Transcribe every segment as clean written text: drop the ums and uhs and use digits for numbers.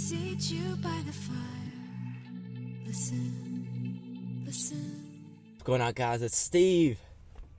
seat you by the fire. Listen, listen. What's going on, guys? It's Steve.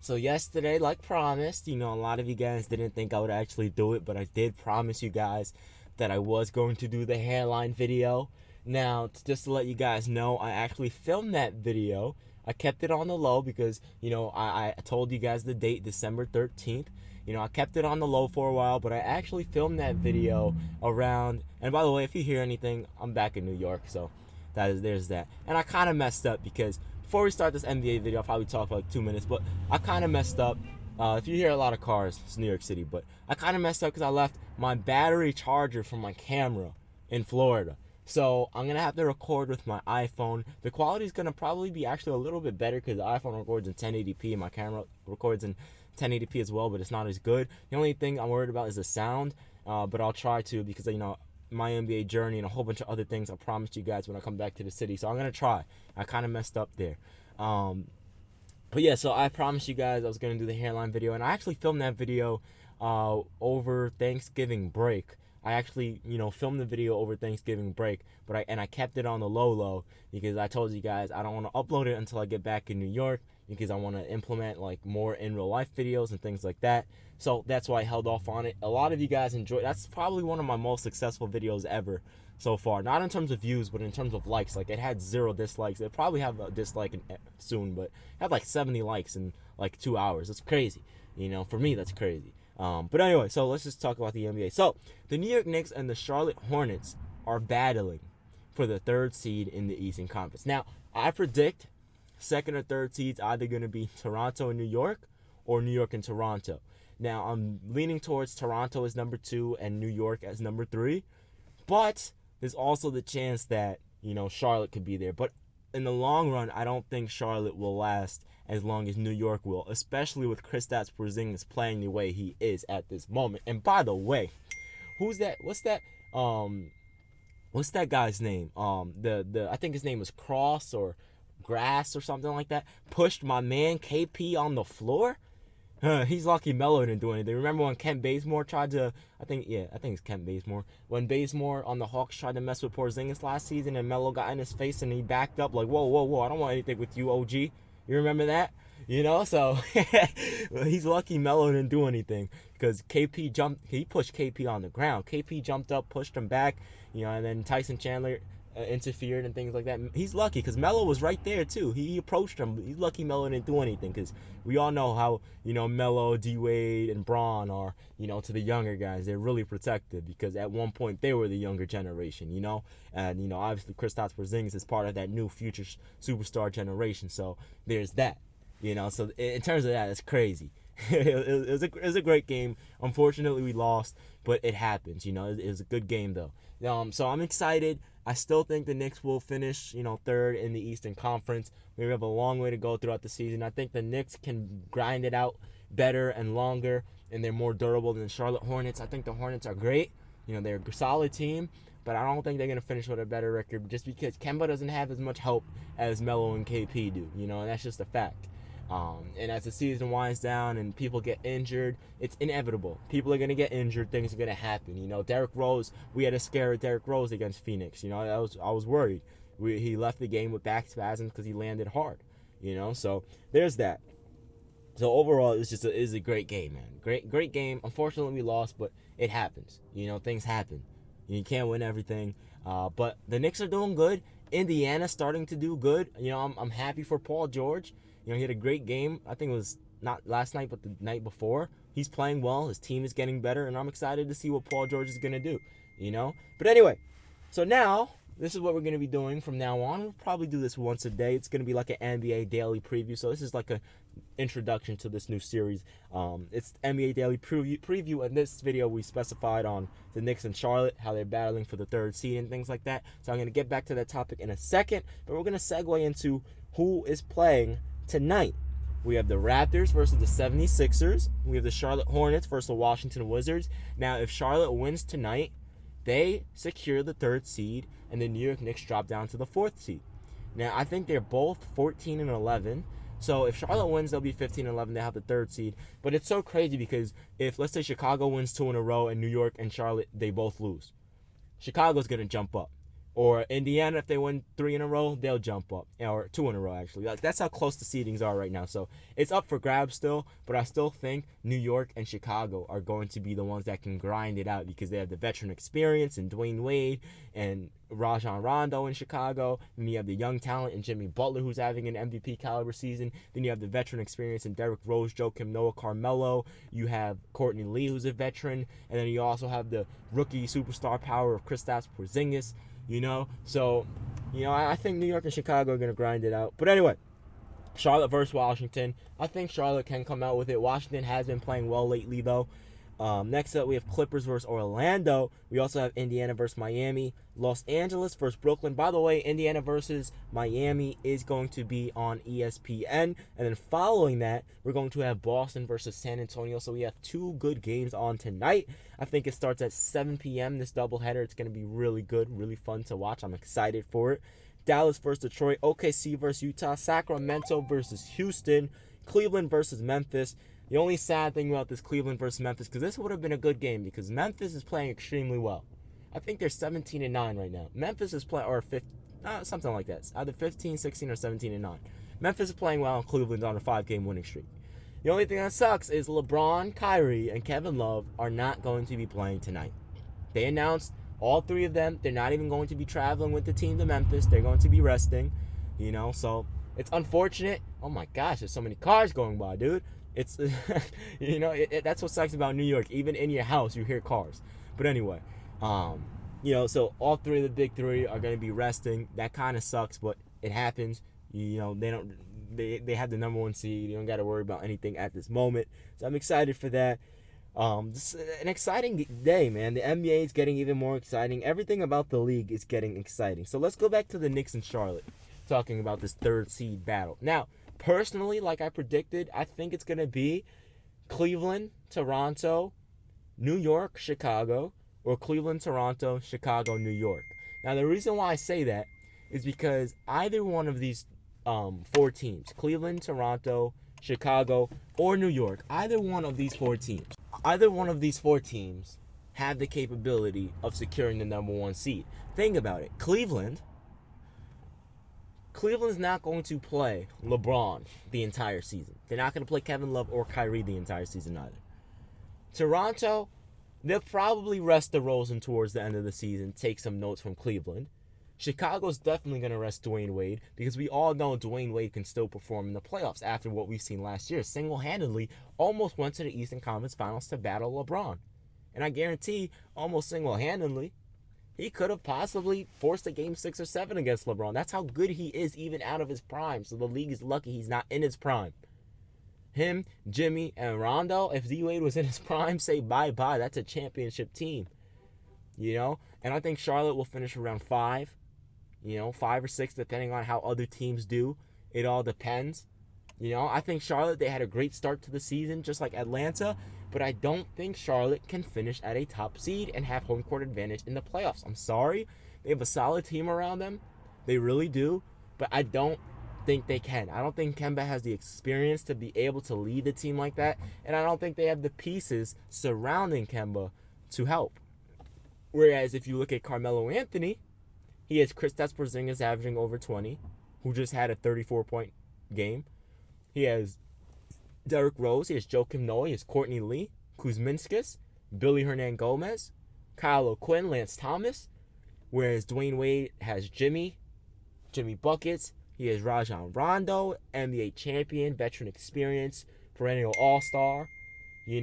So yesterday, like promised, a lot of you guys didn't think I would actually do it, but I did promise you guys that I was going to do the hairline video. Now, just to let you guys know, I actually filmed that video. I kept it on the low because, I told you guys the date, December 13th. I kept it on the low for a while, but I actually filmed that video around, and by the way, if you hear anything, I'm back in New York, so there's that. And I kind of messed up because before we start this NBA video, I'll probably talk for like 2 minutes, but I kind of messed up. If you hear a lot of cars, it's New York City, but I kind of messed up because I left my battery charger from my camera in Florida. So I'm going to have to record with my iPhone. The quality is going to probably be actually a little bit better because the iPhone records in 1080p and my camera records in 1080p as well, but it's not as good. The only thing I'm worried about is the sound, but I'll try to because, my NBA journey and a whole bunch of other things I promised you guys when I come back to the city. So I'm going to try. I kind of messed up there. But yeah, so I promised you guys I was going to do the hairline video, and I actually filmed that video over Thanksgiving break. I actually, filmed the video over Thanksgiving break, but I kept it on the low because I told you guys I don't want to upload it until I get back in New York because I want to implement like more in real life videos and things like that. So that's why I held off on it. A lot of you guys enjoyed. That's probably one of my most successful videos ever so far. Not in terms of views, but in terms of likes. Like it had 0 dislikes. It probably have a dislike soon, but it had like 70 likes in like 2 hours. It's crazy. For me that's crazy. But anyway, so let's just talk about the NBA. So the New York Knicks and the Charlotte Hornets are battling for the 3rd seed in the Eastern Conference. Now, I predict 2nd or 3rd seeds either going to be Toronto and New York or New York and Toronto. Now, I'm leaning towards Toronto as number 2 and New York as number 3. But there's also the chance that, Charlotte could be there. But in the long run, I don't think Charlotte will last as long as New York will, especially with Kristaps Porzingis playing the way he is at this moment. And by the way, who's that? What's that guy's name? I think his name was Cross or Grass or something like that. Pushed my man KP on the floor. He's lucky Melo didn't do anything. Remember when Kent Bazemore tried to, I think it's Kent Bazemore. When Bazemore on the Hawks tried to mess with Porzingis last season and Melo got in his face and he backed up like, whoa, I don't want anything with you, OG. You remember that? So he's lucky Melo didn't do anything because he pushed KP on the ground. KP jumped up, pushed him back, and then Tyson Chandler interfered and things like that. He's lucky because Melo was right there too. He approached him. He's lucky Melo didn't do anything because we all know how Melo, D-Wade, and Braun are to the younger guys. They're really protected because at one point they were the younger generation, and obviously Kristaps Porzingis is part of that new future superstar generation. So there's that, So in terms of that, it's crazy. it was a great game. Unfortunately, we lost, but it happens. It was a good game though. So I'm excited. I still think the Knicks will finish, 3rd in the Eastern Conference. We have a long way to go throughout the season. I think the Knicks can grind it out better and longer, and they're more durable than the Charlotte Hornets. I think the Hornets are great. They're a solid team, but I don't think they're going to finish with a better record just because Kemba doesn't have as much help as Melo and KP do, and that's just a fact. And as the season winds down and people get injured, it's inevitable. People are going to get injured. Things are going to happen. Derrick Rose, we had a scare of Derrick Rose against Phoenix. I was worried. He left the game with back spasms because he landed hard. So there's that. So overall, it's a great game, man. Great game. Unfortunately, we lost, but it happens. Things happen. You can't win everything. But the Knicks are doing good. Indiana's starting to do good. I'm happy for Paul George. He had a great game. I think it was not last night, but the night before. He's playing well. His team is getting better, and I'm excited to see what Paul George is going to do, But anyway, so now, this is what we're going to be doing from now on. We'll probably do this once a day. It's going to be like an NBA daily preview. So this is like an introduction to this new series. It's NBA daily preview. In this video, we specified on the Knicks and Charlotte, how they're battling for the 3rd seed and things like that. So I'm going to get back to that topic in a second. But we're going to segue into who is playing tonight. We have the Raptors versus the 76ers. We have the Charlotte Hornets versus the Washington Wizards. Now, if Charlotte wins tonight, they secure the 3rd seed, and the New York Knicks drop down to the 4th seed. Now, I think they're both 14 and 11. So if Charlotte wins, they'll be 15 and 11. They have the 3rd seed. But it's so crazy because if, let's say, Chicago wins 2 in a row and New York and Charlotte, they both lose. Chicago's going to jump up. Or Indiana, if they win 3 in a row, they'll jump up. Or 2 in a row, actually. Like, that's how close the seedings are right now. So it's up for grabs still. But I still think New York and Chicago are going to be the ones that can grind it out because they have the veteran experience in Dwyane Wade and Rajon Rondo in Chicago. Then you have the young talent in Jimmy Butler, who's having an MVP caliber season. Then you have the veteran experience in Derrick Rose, Joakim Noah, Carmelo. You have Courtney Lee, who's a veteran. And then you also have the rookie superstar power of Kristaps Porzingis. So, I think New York and Chicago are going to grind it out. But anyway, Charlotte versus Washington. I think Charlotte can come out with it. Washington has been playing well lately, though. Next up, we have Clippers versus Orlando. We also have Indiana versus Miami. Los Angeles versus Brooklyn. By the way, Indiana versus Miami is going to be on ESPN. And then following that, we're going to have Boston versus San Antonio. So we have 2 good games on tonight. I think it starts at 7 p.m., this doubleheader. It's going to be really good, really fun to watch. I'm excited for it. Dallas versus Detroit. OKC versus Utah. Sacramento versus Houston. Cleveland versus Memphis. The only sad thing about this Cleveland versus Memphis, because this would have been a good game because Memphis is playing extremely well. I think they're 17-9 right now. Memphis is playing, or something like that. It's either 15, 16, or 17-9. Memphis is playing well, and Cleveland's on a 5-game winning streak. The only thing that sucks is LeBron, Kyrie, and Kevin Love are not going to be playing tonight. They announced all 3 of them. They're not even going to be traveling with the team to Memphis. They're going to be resting, so it's unfortunate. Oh my gosh, there's so many cars going by, dude. It's, that's what sucks about New York. Even in your house, you hear cars. But anyway, so all 3 of the big 3 are going to be resting. That kind of sucks, but it happens. They have the number 1 seed. You don't got to worry about anything at this moment. So I'm excited for that. This is an exciting day, man. The NBA is getting even more exciting. Everything about the league is getting exciting. So let's go back to the Knicks and Charlotte, talking about this 3rd seed battle. Now, personally, like I predicted, I think it's going to be Cleveland, Toronto, New York, Chicago, or Cleveland, Toronto, Chicago, New York. Now, the reason why I say that is because either one of these 4 teams, Cleveland, Toronto, Chicago, or New York, either one of these four teams have the capability of securing the number 1 seed. Think about it. Cleveland's not going to play LeBron the entire season. They're not going to play Kevin Love or Kyrie the entire season either. Toronto, they'll probably rest DeRozan towards the end of the season, take some notes from Cleveland. Chicago's definitely going to rest Dwyane Wade because we all know Dwyane Wade can still perform in the playoffs after what we've seen last year. Single-handedly almost went to the Eastern Conference Finals to battle LeBron. And I guarantee, almost single-handedly, he could have possibly forced a game 6 or 7 against LeBron. That's how good he is even out of his prime. So the league is lucky he's not in his prime. Him, Jimmy, and Rondo, if D-Wade was in his prime, say bye-bye. That's a championship team. And I think Charlotte will finish around 5. 5 or 6, depending on how other teams do. It all depends. I think Charlotte, they had a great start to the season, just like Atlanta. But I don't think Charlotte can finish at a top seed and have home court advantage in the playoffs. I'm sorry. They have a solid team around them. They really do. But I don't think they can. I don't think Kemba has the experience to be able to lead a team like that. And I don't think they have the pieces surrounding Kemba to help. Whereas if you look at Carmelo Anthony, he has Kristaps Porzingis averaging over 20, who just had a 34-point game. He has Derrick Rose, he has Joakim Noah, he has Courtney Lee, Kuzminskis, Billy Hernan-Gomez, Kyle O'Quinn, Lance Thomas. Whereas Dwyane Wade has Jimmy Buckets, he has Rajon Rondo, NBA champion, veteran experience, perennial all-star. He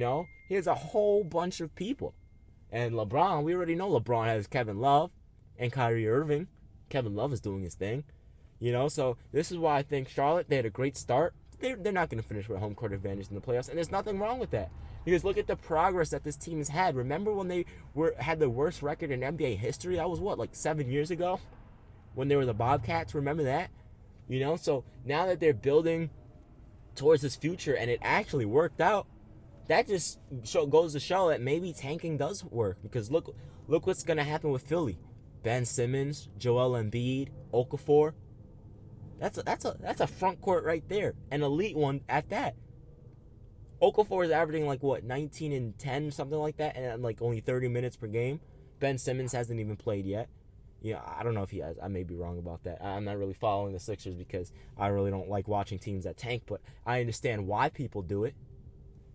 has a whole bunch of people. And LeBron, we already know LeBron has Kevin Love and Kyrie Irving. Kevin Love is doing his thing. So this is why I think Charlotte, they had a great start. They're not going to finish with home court advantage in the playoffs, and there's nothing wrong with that. Because look at the progress that this team has had. Remember when they had the worst record in NBA history? That was like 7 years ago? When they were the Bobcats, remember that? So now that they're building towards this future and it actually worked out, that just goes to show that maybe tanking does work. Because look what's going to happen with Philly. Ben Simmons, Joel Embiid, Okafor. That's a front court right there. An elite one at that. Okafor is averaging 19 and 10, something like that, and only 30 minutes per game. Ben Simmons hasn't even played yet. Yeah, I don't know if he has. I may be wrong about that. I'm not really following the Sixers because I really don't like watching teams that tank, but I understand why people do it,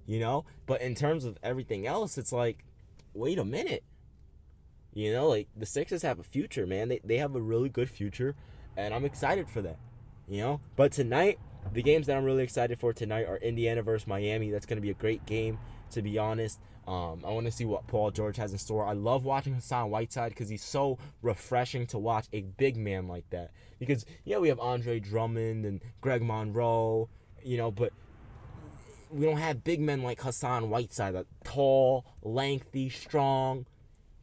you know? But in terms of everything else, it's like, wait a minute. You know, like, the Sixers have a future, man. They have a really good future, and I'm excited for that, you know? But tonight, the games that I'm really excited for tonight are Indiana versus Miami. That's going to be a great game, to be honest. I want to see what Paul George has in store. I love watching Hassan Whiteside because he's so refreshing to watch a big man like that. Because, yeah, we have Andre Drummond and Greg Monroe, you know, but we don't have big men like Hassan Whiteside, like tall, lengthy, strong,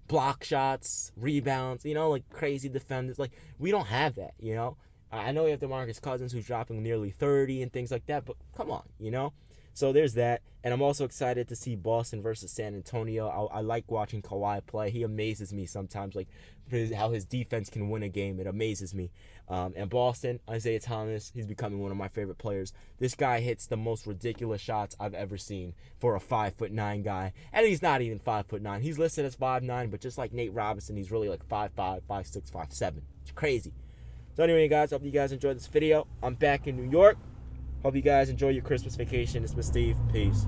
block shots, rebounds, you know, like crazy defenders. Like, we don't have that, you know. I know we have DeMarcus Cousins who's dropping nearly 30 and things like that, but come on, you know. So there's that. And I'm also excited to see Boston versus San Antonio. I like watching Kawhi play. He amazes me sometimes, like how his defense can win a game. It amazes me. And Boston, Isaiah Thomas, he's becoming one of my favorite players. This guy hits the most ridiculous shots I've ever seen for a 5'9" guy. And he's not even 5'9". He's listed as 5'9", but just like Nate Robinson, he's really like 5'5", 5'6", 5'7". It's crazy. So anyway, guys, hope you guys enjoyed this video. I'm back in New York. Hope you guys enjoy your Christmas vacation. It's Mr. Steve. Peace.